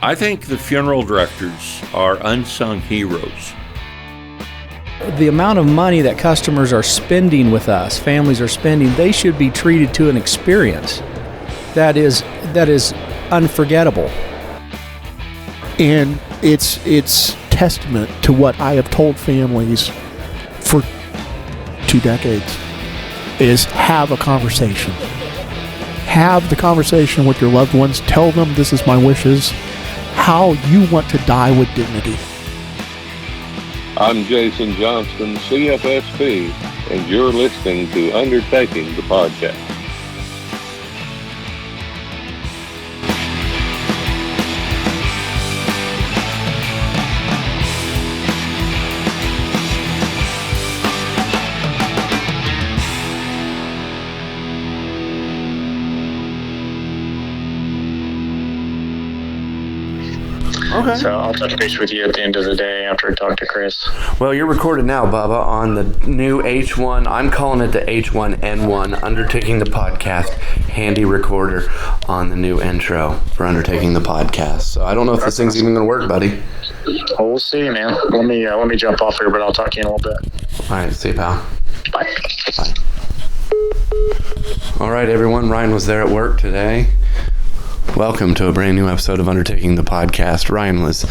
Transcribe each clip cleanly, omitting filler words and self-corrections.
I think the funeral directors are unsung heroes. The amount of money that customers are spending with us, families are spending, they should be treated to an experience that is unforgettable. And it's testament to what I have told families for 2 decades is have a conversation. Have the conversation with your loved ones. Tell them this is my wishes, how you want to die with dignity. I'm Jason Johnston, CFSP, and you're listening to Undertaking the Podcast. Okay. So I'll touch base with you at the end of the day after I talk to Chris. Well, you're recorded now, Bubba, on the new H1. I'm calling it the H1N1, Undertaking the Podcast handy recorder on the new intro for Undertaking the Podcast. So I don't know if this thing's even going to work, buddy. Well, we'll see, man. Let me jump off here, but I'll talk to you in a little bit. All right, see you, pal. Bye. Bye. All right, everyone. Ryan was there at work today. Welcome to a brand new episode of Undertaking the Podcast. Ryan was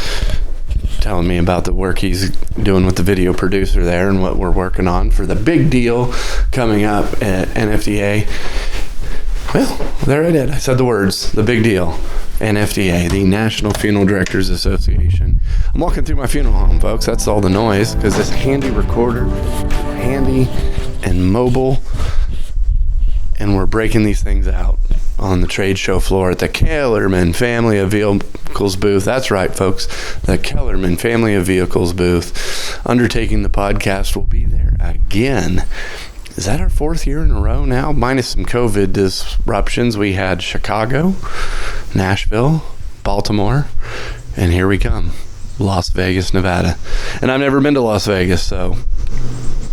telling me about the work he's doing with the video producer there and what we're working on for the big deal coming up at NFDA. Well, there I did. I said the words, the big deal. NFDA, the National Funeral Directors Association. I'm walking through my funeral home, folks. That's all the noise because this handy recorder, handy and mobile, and we're breaking these things out on the trade show floor at the Kellerman Family of Vehicles booth. That's right, folks. The Kellerman Family of Vehicles booth. Undertaking the Podcast will be there again. Is that our 4th year in a row now? Minus some COVID disruptions. We had Chicago, Nashville, Baltimore, and here we come. Las Vegas, Nevada. And I've never been to Las Vegas, so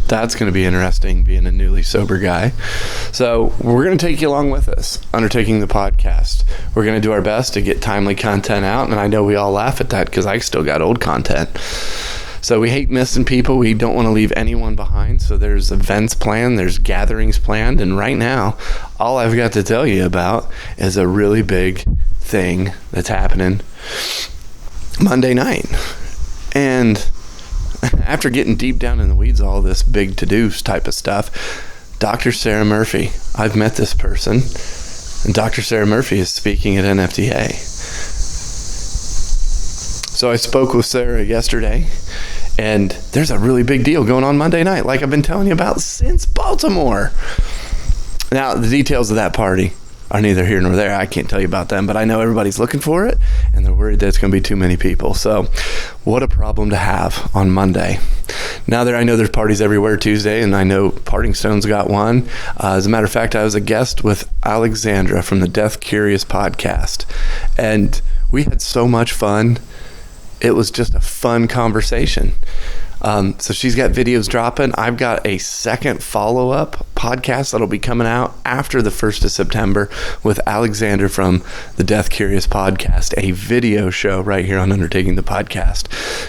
that's going to be interesting, being a newly sober guy. So we're going to take you along with us, Undertaking the Podcast. We're going to do our best to get timely content out, and I know we all laugh at that because I still got old content. So we hate missing people. We don't want to leave anyone behind. So there's events planned, there's gatherings planned, and right now, all I've got to tell you about is a really big thing that's happening Monday night. And after getting deep down in the weeds, all this big to-dos type of stuff, Dr. Sarah Murphy, I've met this person, and Dr. Sarah Murphy is speaking at NFDA. So I spoke with Sarah yesterday, and there's a really big deal going on Monday night, like I've been telling you about since Baltimore. Now, the details of that party are neither here nor there. I can't tell you about them, but I know everybody's looking for it, and they're worried that it's going to be too many people. So what a problem to have on Monday. Now that I know there's parties everywhere Tuesday, and I know Parting Stone's got one. As a matter of fact, I was a guest with Alexandra from the Death Curious podcast, and we had so much fun. It was just a fun conversation. So she's got videos dropping. I've got a second follow-up podcast that'll be coming out after the 1st of September with Alexander from the Death Curious podcast, a video show right here on Undertaking the Podcast.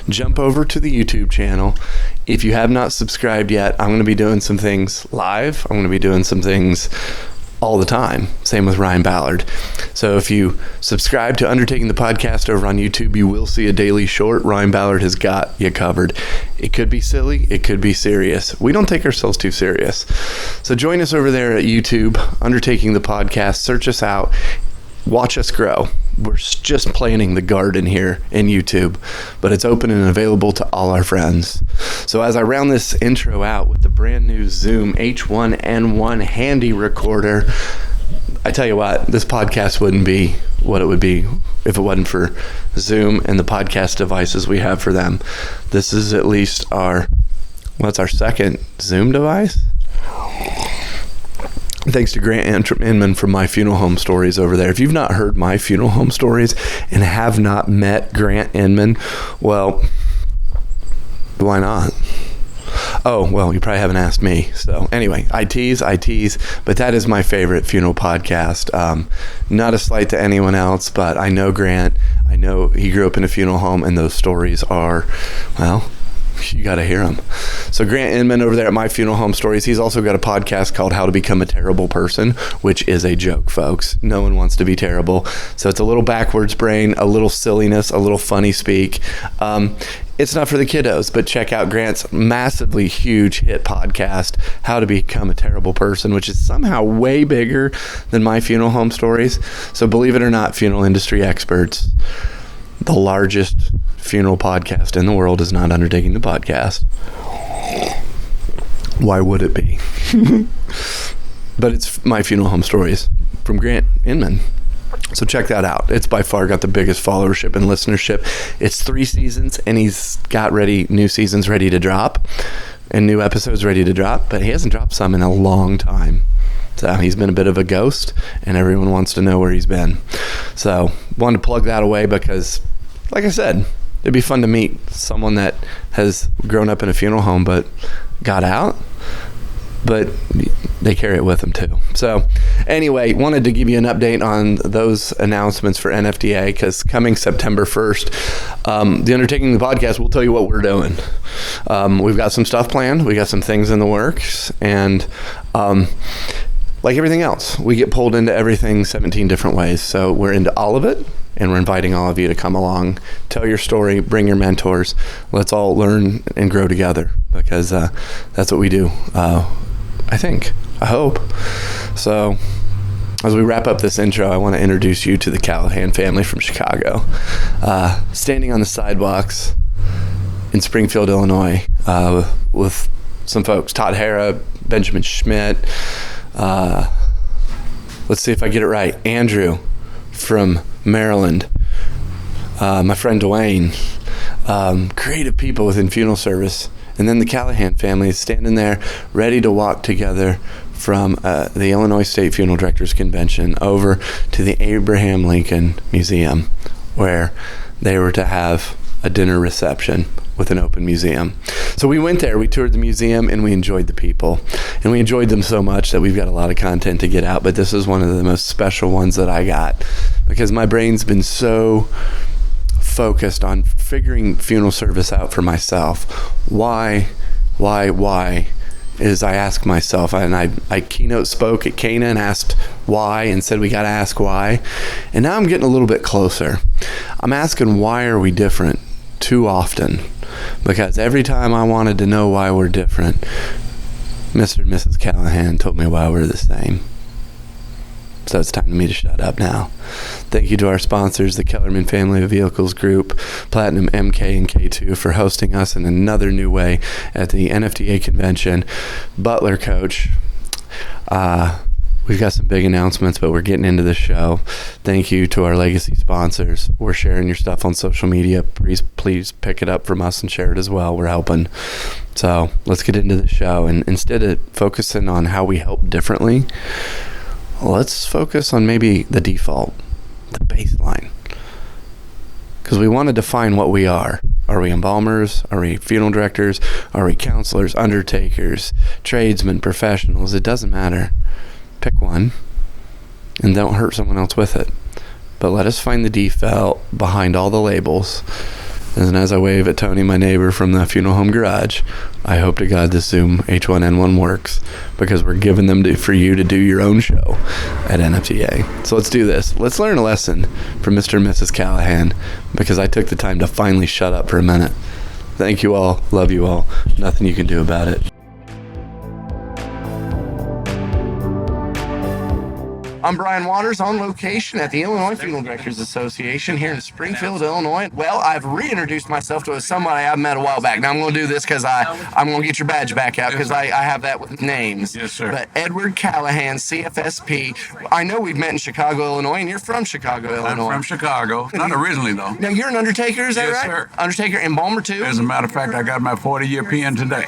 Jump over to the YouTube channel. If you have not subscribed yet, I'm going to be doing some things live. I'm going to be doing some things all the time. Same with Ryan Ballard. So if you subscribe to Undertaking the Podcast over on YouTube, you will see a daily short. Ryan Ballard has got you covered. It could be silly. It could be serious. We don't take ourselves too serious. So join us over there at YouTube, Undertaking the Podcast. Search us out. Watch us grow. We're just planting the garden here in YouTube, but it's open and available to all our friends. So as I round this intro out with the brand new Zoom H1N1 handy recorder, I tell you what, this podcast wouldn't be what it would be if it wasn't for Zoom and the podcast devices we have for them. This is at least our second Zoom device. Thanks to Grant Inman from My Funeral Home Stories over there. If you've not heard My Funeral Home Stories and have not met Grant Inman, well, why not? Oh, well, you probably haven't asked me. So anyway, I tease, but that is my favorite funeral podcast. Not a slight to anyone else, but I know Grant. I know he grew up in a funeral home, and those stories are, well, you got to hear them. So Grant Inman over there at My Funeral Home Stories, he's also got a podcast called How to Become a Terrible Person, which is a joke, folks. No one wants to be terrible. So it's a little backwards brain, a little silliness, a little funny speak. It's not for the kiddos, but check out Grant's massively huge hit podcast, How to Become a Terrible Person, which is somehow way bigger than My Funeral Home Stories. So believe it or not, funeral industry experts, the largest funeral podcast in the world is not undertaking the podcast. Why would it be? But it's My Funeral Home Stories from Grant Inman. So check that out. It's by far got the biggest followership and listenership. It's 3 seasons, and he's got new seasons ready to drop and new episodes ready to drop, but he hasn't dropped some in a long time. So he's been a bit of a ghost, and everyone wants to know where he's been. So wanted to plug that away because, like I said, it'd be fun to meet someone that has grown up in a funeral home but got out, but they carry it with them too. So anyway, wanted to give you an update on those announcements for NFDA, because coming September 1st, the Undertaking the Podcast will tell you what we're doing. We've got some stuff planned. We got some things in the works, and like everything else, we get pulled into everything 17 different ways. So we're into all of it, and we're inviting all of you to come along, tell your story, bring your mentors. Let's all learn and grow together, because that's what we do, I hope. So as we wrap up this intro, I want to introduce you to the Calahan family from Chicago. Standing on the sidewalks in Springfield, Illinois, with some folks, Todd Hara, Benjamin Schmidt, let's see if I get it right, Andrew from Maryland, my friend Dwayne, creative people within funeral service, and then the Calahan family is standing there ready to walk together from the Illinois State Funeral Directors Convention over to the Abraham Lincoln Museum, where they were to have a dinner reception with an open museum. So we went there, we toured the museum, and we enjoyed the people. And we enjoyed them so much that we've got a lot of content to get out, but this is one of the most special ones that I got, because my brain's been so focused on figuring funeral service out for myself. Why is I ask myself, and I keynote spoke at Cana and asked why, and said we got to ask why. And now I'm getting a little bit closer. I'm asking, why are we different too often? Because every time I wanted to know why we're different, Mr. and Mrs. Calahan told me why we're the same. So it's time for me to shut up now. Thank you to our sponsors, the Kellerman Family of Vehicles Group, Platinum MK and K2, for hosting us in another new way at the NFDA convention. Butler Coach. We've got some big announcements, but we're getting into the show. Thank you to our legacy sponsors. We're sharing your stuff on social media. Please pick it up from us and share it as well. We're helping. So let's get into the show. And instead of focusing on how we help differently, let's focus on maybe the default, the baseline. Because we want to define what we are. Are we embalmers? Are we funeral directors? Are we counselors, undertakers, tradesmen, professionals? It doesn't matter. Pick one and don't hurt someone else with it. But let us find the default behind all the labels. And as I wave at Tony, my neighbor from the funeral home garage, I hope to God this Zoom H1N1 works, because we're giving them for you to do your own show at NFTA. So let's do this. Let's learn a lesson from Mr. and Mrs. Calahan, because I took the time to finally shut up for a minute. Thank you all. Love you all. Nothing you can do about it. I'm Brian Waters, on location at the Illinois Funeral Directors Association here in Springfield, Illinois. Well, I've reintroduced myself to somebody I've met a while back. Now, I'm going to do this because I'm going to get your badge back out, because I have that with names. Yes, sir. But Edward Calahan, CFSP. I know we've met in Chicago, Illinois, and you're from Chicago, Illinois. I'm from Chicago. Not originally, though. Now, you're an undertaker, is that Yes, right? sir. Undertaker, embalmer, too? As a matter of fact, I got my 40-year PN today.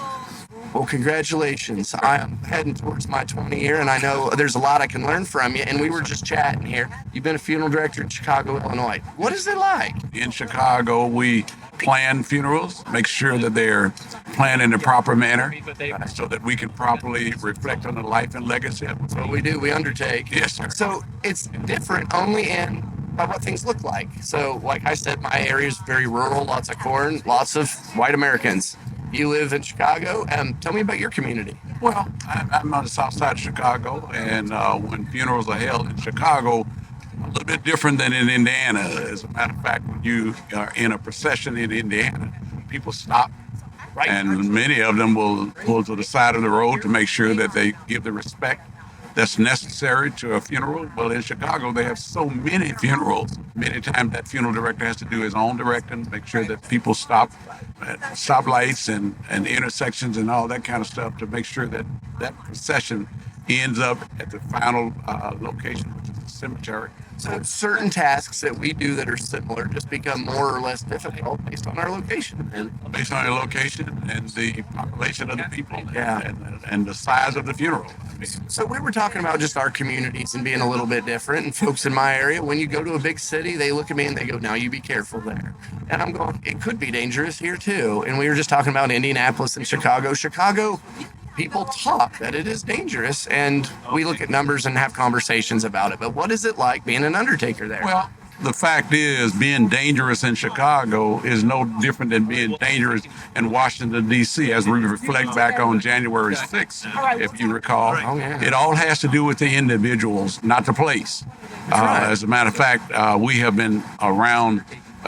Well, congratulations. I'm heading towards my 20 year, and I know there's a lot I can learn from you, and we were just chatting here. You've been a funeral director in Chicago, Illinois. What is it like? In Chicago, we plan funerals, make sure that they're planned in the proper manner so that we can properly reflect on the life and legacy of That's what we do. We undertake. Yes, sir. So it's different only in by what things look like. So, like I said, my area is very rural, lots of corn, lots of white Americans. You live in Chicago. Tell me about your community. Well, I'm on the south side of Chicago, and when funerals are held in Chicago, a little bit different than in Indiana. As a matter of fact, when you are in a procession in Indiana, people stop. Right. And many of them will pull to the side of the road to make sure that they give the respect that's necessary to a funeral. Well, in Chicago, they have so many funerals. Many times that funeral director has to do his own directing, make sure that people stop at stoplights and intersections and all that kind of stuff to make sure that that procession ends up at the final location, which is the cemetery. So certain tasks that we do that are similar just become more or less difficult based on our location. And Based on the location and the population of the people, Yeah. and the size of the funeral. I mean, so we were talking about just our communities and being a little bit different. And folks in my area, when you go to a big city, they look at me and they go, "Now you be careful there." And I'm going, "It could be dangerous here too." And we were just talking about Indianapolis and Chicago. Chicago, people talk that it is dangerous, and we look at numbers and have conversations about it. But what is it like being an undertaker there? well, the fact is, being dangerous in Chicago is no different than being dangerous in Washington, D.C., as we reflect back on January 6th, if you recall. Oh, yeah. It all has to do with the individuals, not the place. right. As a matter of fact, we have been around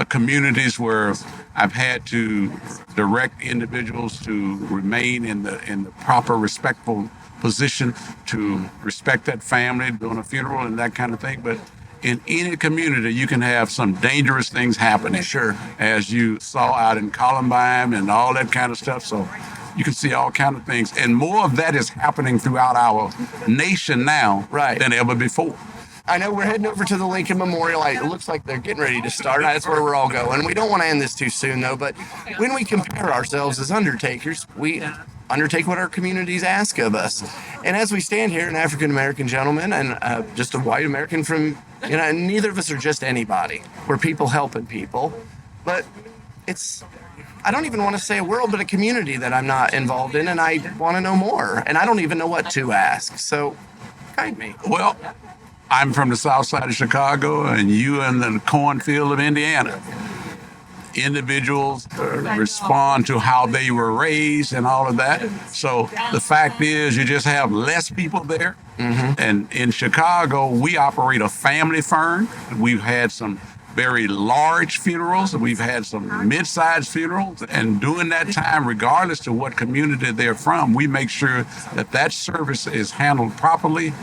communities where I've had to direct individuals to remain in the proper, respectful position, to respect that family during a funeral and that kind of thing. But in any community, you can have some dangerous things happening. Sure. As you saw out in Columbine and all that kind of stuff. So you can see all kind of things. And more of that is happening throughout our nation now Right. than ever before. I know we're heading over to the Lincoln Memorial. It looks like they're getting ready to start. That's where we're all going. We don't want to end this too soon, though. But when we compare ourselves as undertakers, we undertake what our communities ask of us. And as we stand here, an African American gentleman and just a white American from, neither of us are just anybody. We're people helping people. But it's, I don't even want to say a world, but a community that I'm not involved in, and I want to know more. And I don't even know what to ask. So guide me. Well, I'm from the south side of Chicago, and you in the cornfield of Indiana. Individuals respond to how they were raised and all of that. So the fact is, you just have less people there. And in Chicago, we operate a family firm. We've had some very large funerals. We've had some mid-sized funerals. And during that time, regardless of what community they're from, we make sure that that service is handled properly,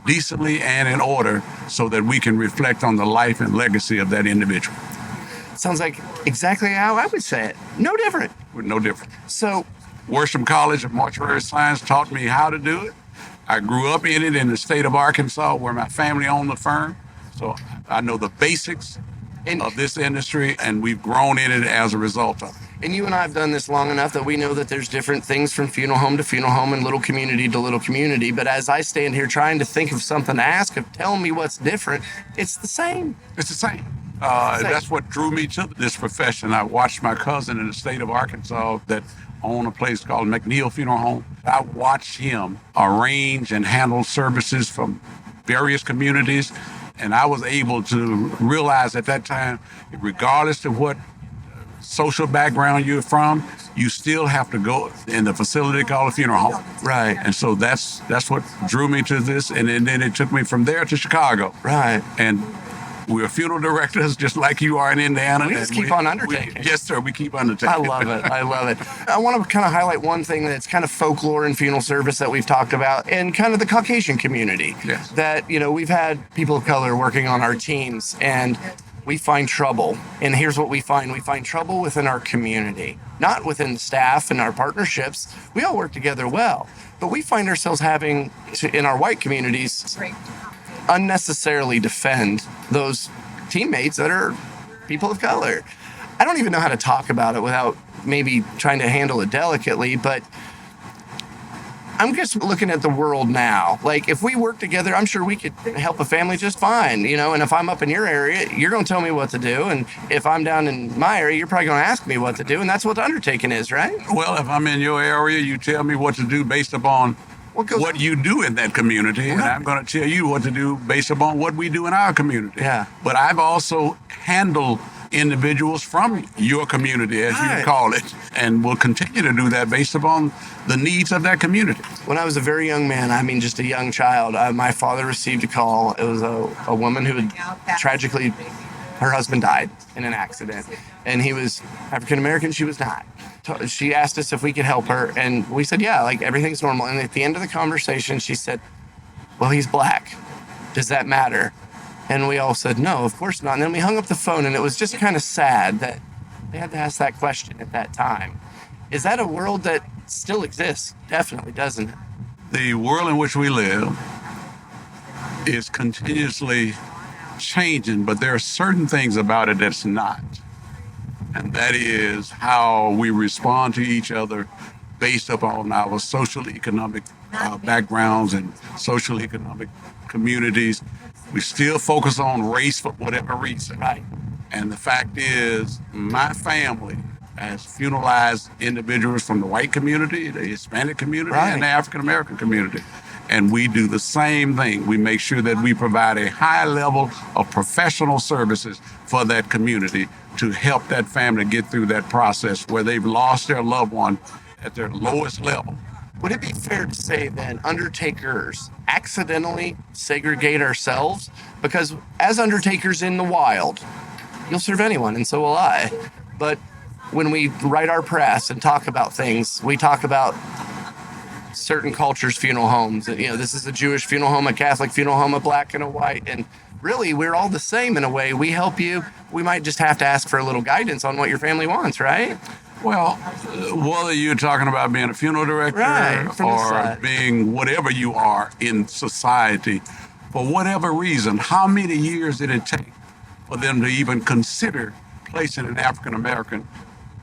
decently, and in order so that we can reflect on the life and legacy of that individual. Sounds like exactly how I would say it. No different. We're no different. So, Worsham College of Mortuary Science taught me how to do it. I grew up in it in the state of Arkansas where my family owned the firm. So I know the basics of this industry, and we've grown in it as a result of it. and you and I have done this long enough that we know that there's different things from funeral home to funeral home and little community to little community. But as I stand here trying to think of something to ask of, tell me what's different, it's the same. It's the same. That's what drew me to this profession. I watched my cousin in the state of Arkansas that owned a place called McNeil Funeral Home. I watched him arrange and handle services from various communities, and I was able to realize at that time, regardless of what social background you're from, you still have to go in the facility called a funeral home. Right. And so that's what drew me to this, and then it took me from there to Chicago. Right. And we're funeral directors just like you are in Indiana. We just keep on undertaking. Yes, sir. We keep undertaking. I love it. I love it. I want to kind of highlight one thing that's kind of folklore in funeral service that we've talked about in kind of the Caucasian community. Yes. That, you know, we've had people of color working on our teams and we find trouble. And here's what we find. We find trouble within our community, not within the staff and our partnerships. We all work together well, but we find ourselves having to, in our white communities, unnecessarily defend those teammates that are people of color. I don't even know how to talk about it without maybe trying to handle it delicately, but I'm just looking at the world now. Like, if we work together, I'm sure we could help a family just fine, you know. And if I'm up in your area, you're going to tell me what to do. And if I'm down in my area, you're probably going to ask me what to do. And that's what the undertaking is, right? Well, if I'm in your area, you tell me what to do based upon what you do in that community. And I'm going to tell you what to do based upon what we do in our community. Yeah. But I've also handled individuals from your community, as you call it, and will continue to do that based upon the needs of that community. When I was a very young man, I mean just a young child, my father received a call. It was a woman who had tragically, her husband died in an accident, and he was African American, she was not. She asked us if we could help her, and we said, yeah, like everything's normal. And at the end of the conversation, she said, well, he's black. Does that matter? And we all said, no, of course not. And then we hung up the phone, and it was just kind of sad that they had to ask that question at that time. Is that a world that still exists? Definitely, doesn't it? The world in which we live is continuously changing, but there are certain things about it that's not. And that is how we respond to each other based upon our social economic backgrounds and social economic communities. We still focus on race for whatever reason. Right. And the fact is, my family has funeralized individuals from the white community, the Hispanic community, and the African American community. And we do the same thing. We make sure that we provide a high level of professional services for that community to help that family get through that process where they've lost their loved one at their lowest level. Would it be fair to say then undertakers accidentally segregate ourselves? Because as undertakers in the wild, you'll serve anyone, and so will I. But when we write our press and talk about things, we talk about certain cultures' funeral homes. You know, this is a Jewish funeral home, a Catholic funeral home, a black and a white. And really, we're all the same in a way. We help you. We might just have to ask for a little guidance on what your family wants, right? Well, whether you're talking about being a funeral director or being whatever you are in society, for whatever reason, how many years did it take for them to even consider placing an African American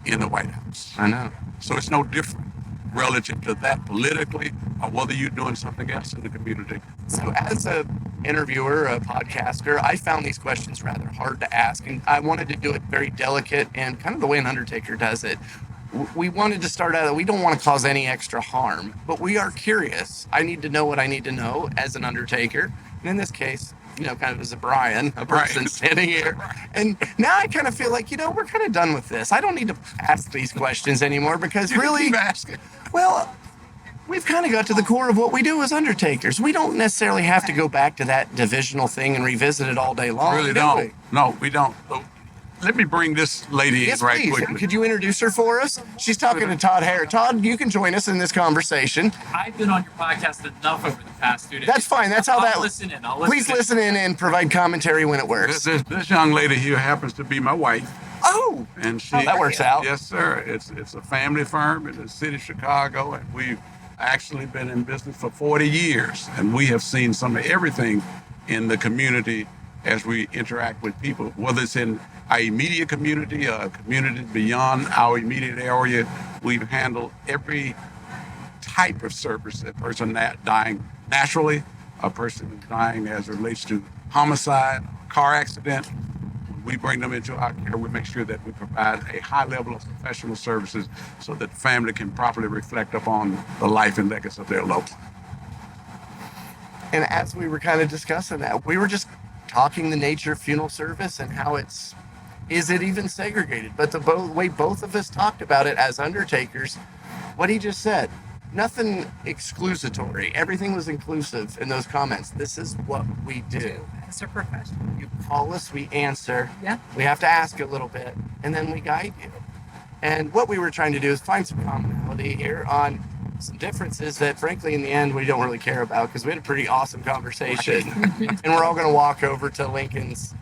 in the White House? I know. So it's no different relative to that politically or whether you're doing something else in the community. So as a interviewer, a podcaster, I found these questions rather hard to ask, and I wanted to do it very delicate and kind of the way an undertaker does it. We wanted to start out, we don't want to cause any extra harm, but we are curious. I need to know what I need to know as an undertaker. And in this case, you know, kind of as a Brian, a person standing here. And now I kind of feel like, you know, we're kind of done with this. I don't need to ask these questions anymore because really, well, we've kind of got to the core of what we do as undertakers. We don't necessarily have to go back to that divisional thing and revisit it all day long. Really don't. No, we don't. Let me bring this lady in right quickly. Could you introduce her for us? She's talking to Todd Hare. Todd, you can join us in this conversation. I've been on your podcast enough over the past 2 days. That's fine. That's how I'll listen in. Please listen in and provide commentary when it works. This young lady here happens to be my wife. Oh, and she, that works out. Yes, sir. It's a family firm in the city of Chicago, and we've actually been in business for 40 years, and we have seen some of everything in the community as we interact with people, whether it's in our immediate community or a community beyond our immediate area. We've handled every type of service, a person dying naturally, a person dying as it relates to homicide, car accident. We bring them into our care. We make sure that we provide a high level of professional services so that the family can properly reflect upon the life and legacy of their loved one. And as we were kind of discussing that, we were just talking the nature of funeral service and how is it even segregated? But the way both of us talked about it as undertakers, what he just said, nothing exclusatory. Everything was inclusive in those comments. This is what we do. It's a profession. You call us, we answer. Yeah. We have to ask a little bit, and then we guide you. And what we were trying to do is find some commonality here on some differences that, frankly, in the end, we don't really care about because we had a pretty awesome conversation. And we're all going to walk over to Lincoln's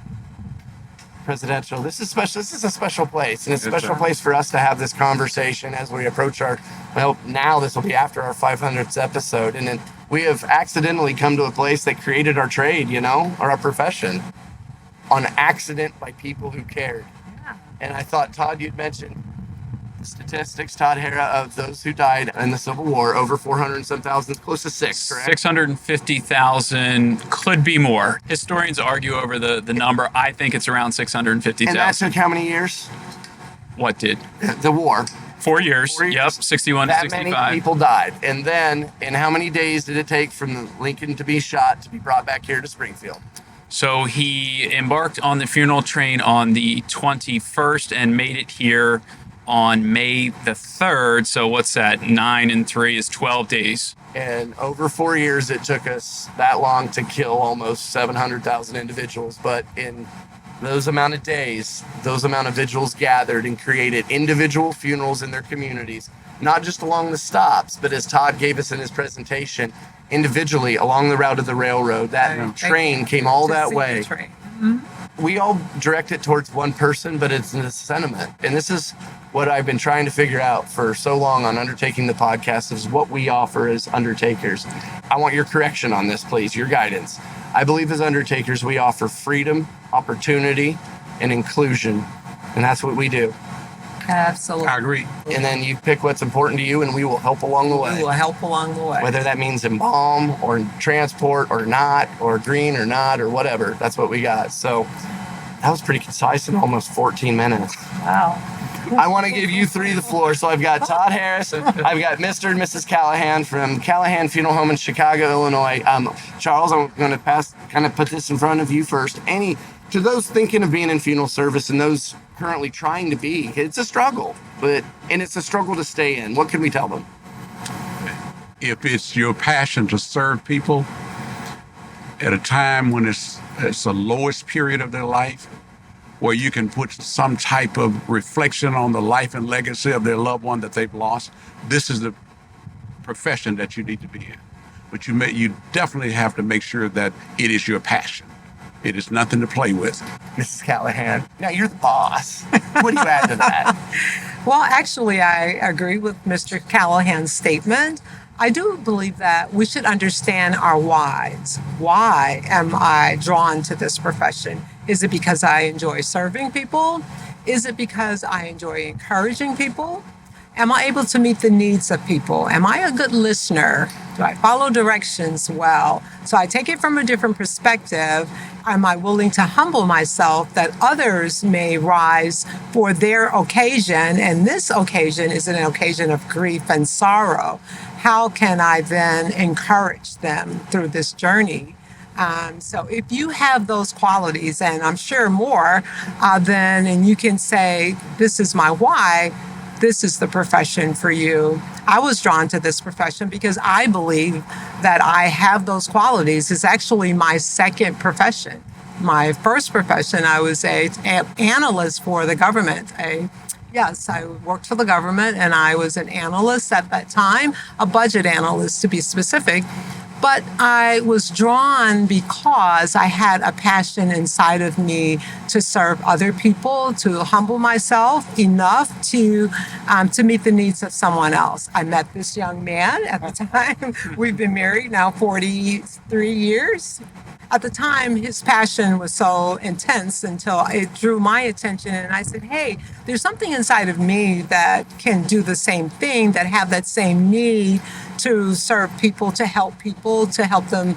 presidential. This is special. This is a special place, and it's a special place for us to have this conversation as we approach our, well, now this will be after our 500th episode. And then we have accidentally come to a place that created our trade, you know, or our profession on accident by people who cared. Yeah. And I thought, Todd, you'd mentioned statistics, Todd Hara, of those who died in the Civil War, over 400 and some thousand, close to 6, correct? 650,000, could be more. Historians argue over the number. I think it's around 650,000. And that took how many years? What did? The war. 4 years. 4 years. Yep, 61 to That 65. many people died. And then, in how many days did it take from Lincoln to be shot to be brought back here to Springfield? So he embarked on the funeral train on the 21st and made it here on May the 3rd. So what's that? 9 and 3 is 12 days. And over 4 years, it took us that long to kill almost 700,000 individuals. But in those amount of days, those amount of vigils gathered and created individual funerals in their communities, not just along the stops, but as Todd gave us in his presentation, individually along the route of the railroad. That train came all that way. Mm-hmm. We all direct it towards one person, but it's a sentiment. And this is what I've been trying to figure out for so long on undertaking the podcast, is what we offer as undertakers. I want your correction on this, please, your guidance. I believe as undertakers, we offer freedom, opportunity, and inclusion. And that's what we do. Absolutely. I agree. And then you pick what's important to you, and we will help along the way. We will help along the way. Whether that means embalm or transport or not, or green or not, or whatever. That's what we got. So that was pretty concise in almost 14 minutes. Wow. I want to give you three the floor. So I've got Todd Harris. I've got Mr. and Mrs. Calahan from Calahan Funeral Home in Chicago, Illinois. Charles, I'm going to put this in front of you first. To those thinking of being in funeral service and those currently trying to be, it's a struggle, and it's a struggle to stay in. What can we tell them? If it's your passion to serve people at a time when it's the lowest period of their life, where you can put some type of reflection on the life and legacy of their loved one that they've lost, this is the profession that you need to be in. But you definitely have to make sure that it is your passion. It is nothing to play with. Mrs. Calahan, now you're the boss. What do you add to that? Well, actually, I agree with Mr. Calahan's statement. I do believe that we should understand our whys. Why am I drawn to this profession? Is it because I enjoy serving people? Is it because I enjoy encouraging people? Am I able to meet the needs of people? Am I a good listener? Do I follow directions well? So I take it from a different perspective. Am I willing to humble myself that others may rise for their occasion? And this occasion is an occasion of grief and sorrow. How can I then encourage them through this journey? So if you have those qualities, and I'm sure more, and you can say, this is my why, this is the profession for you. I was drawn to this profession because I believe that I have those qualities. It's actually my second profession. My first profession, I was an analyst for the government. Yes, I worked for the government, and I was an analyst at that time, a budget analyst to be specific. But I was drawn because I had a passion inside of me to serve other people, to humble myself enough to meet the needs of someone else. I met this young man at the time. We've been married now 43 years. At the time, his passion was so intense until it drew my attention, and I said, hey, there's something inside of me that can do the same thing, that have that same need to serve people, to help them,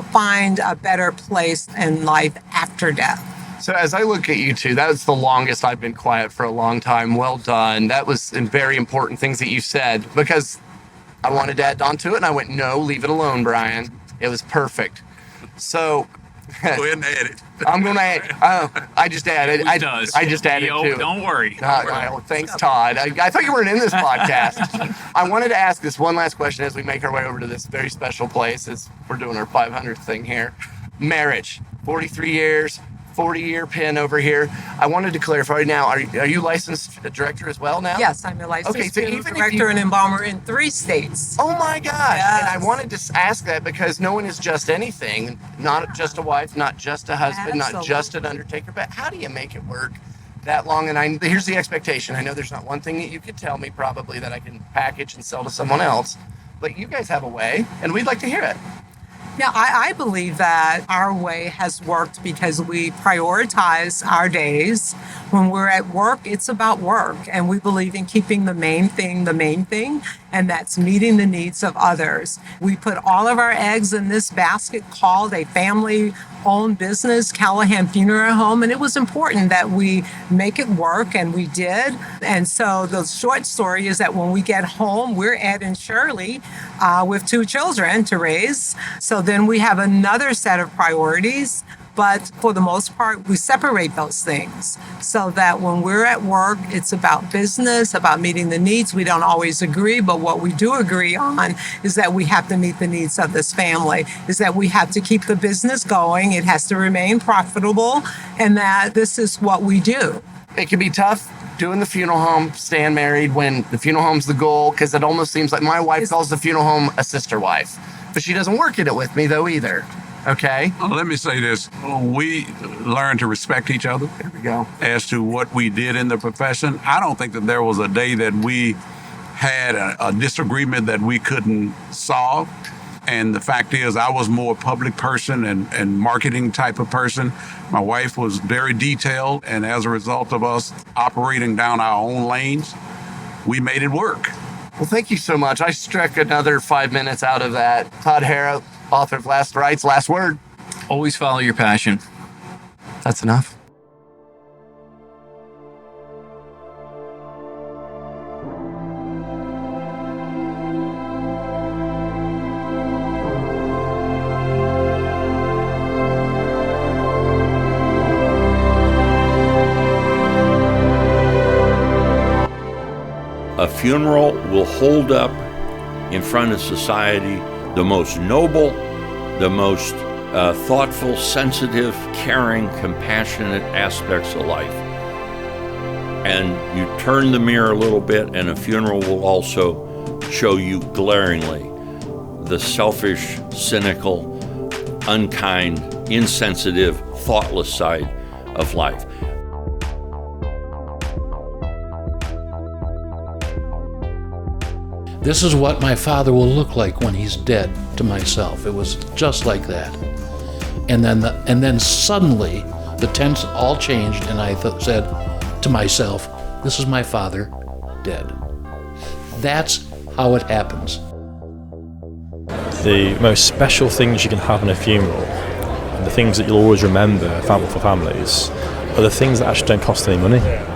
find a better place in life after death. So as I look at you two, that was the longest I've been quiet for a long time. Well done. That was some very important things that you said, because I wanted to add on to it, and I went, no, leave it alone, Brian. It was perfect. So Go ahead and add it. I'm going to add. I just added. I just added too. Don't worry. Thanks, Todd. I thought you weren't in this podcast. I wanted to ask this one last question as we make our way over to this very special place, as we're doing our 500th thing here. Marriage, 43 years. 40-year pin over here. I wanted to clarify now, are you licensed director as well now? Yes, I'm a licensed funeral director and embalmer in 3 states. Oh my gosh. Yes. And I wanted to ask that because no one is just anything, not just a wife, not just a husband, not just an undertaker, but how do you make it work that long? And here's the expectation. I know there's not one thing that you could tell me probably that I can package and sell to someone else, but you guys have a way, and we'd like to hear it. Yeah, I believe that our way has worked because we prioritize our days. When we're at work, it's about work, and we believe in keeping the main thing, and that's meeting the needs of others. We put all of our eggs in this basket called a family-owned business, Calahan Funeral Home, and it was important that we make it work, and we did. And so the short story is that when we get home, we're Ed and Shirley with 2 children to raise. So then we have another set of priorities. But for the most part, we separate those things so that when we're at work, it's about business, about meeting the needs. We don't always agree, but what we do agree on is that we have to meet the needs of this family, is that we have to keep the business going. It has to remain profitable, and that this is what we do. It can be tough doing the funeral home, staying married when the funeral home's the goal, because it almost seems like my wife calls the funeral home a sister wife, but she doesn't work in it with me though either. Okay. Let me say this. We learned to respect each other. There we go. As to what we did in the profession. I don't think that there was a day that we had a disagreement that we couldn't solve. And the fact is, I was more a public person and marketing type of person. My wife was very detailed. And as a result of us operating down our own lanes, we made it work. Well, thank you so much. I struck another 5 minutes out of that. Todd Harrow, author of Last Rites, last word. Always follow your passion. That's enough. A funeral will hold up in front of society the most noble, the most thoughtful, sensitive, caring, compassionate aspects of life. And you turn the mirror a little bit, and a funeral will also show you glaringly the selfish, cynical, unkind, insensitive, thoughtless side of life. This is what my father will look like when he's dead, to myself. It was just like that. And then suddenly the tense all changed, and I said to myself, this is my father dead. That's how it happens. The most special things you can have in a funeral, and the things that you'll always remember for families, are the things that actually don't cost any money.